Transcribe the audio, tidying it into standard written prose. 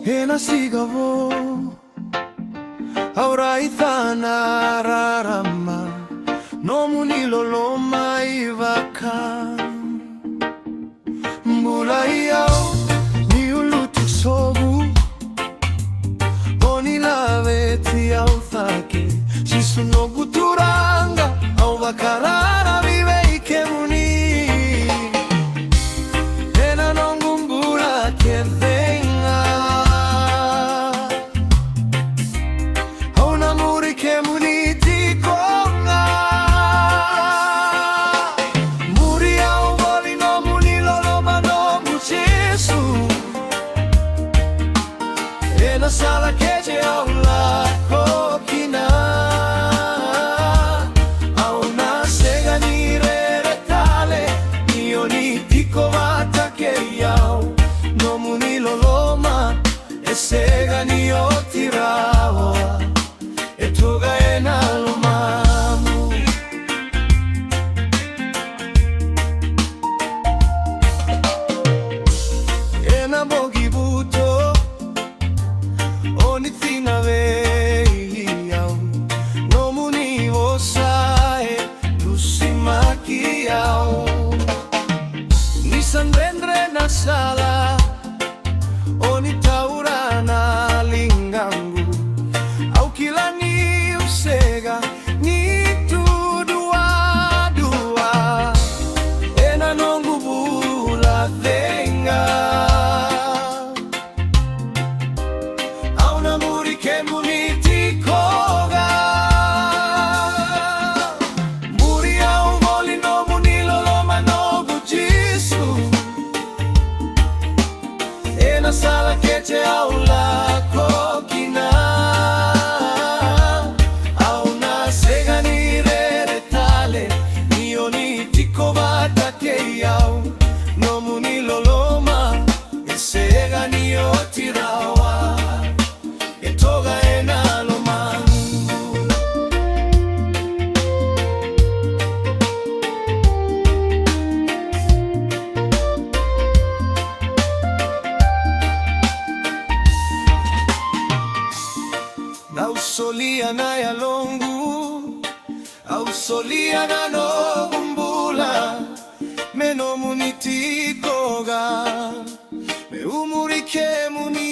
Ena sigavo auraithana rarama nomu niloloma ivaka mbula yao ni ulutu sogu oni laveti au thake sisuno guturanga au vakarara vive ikemuni ena nongumbura kevenga auna muri kemuni tikonga muri au voli no muni loloma no muchesu ena sala keje au la kokina auna sega ni reretale nioni tiko vatake yao no muni loloma esega ni otirawa etoga ena lomamu ena bogibuto onithina veiau no muni vosae lusimakiau nisandrendre na sala onitaurana lingangu au kila ni usega ni tudua dua ena nongu bula venga au na muri kemuni tikoga muri au voli no muni loloma no bujisu ena sala keche au la kokina au na sega ni reretale nioni tiko vatake yau no muni loloma esega ni otirawa etoga ena lomangu na usolia na yalongu au solia na no gumbula meno munitikoga me umurike muni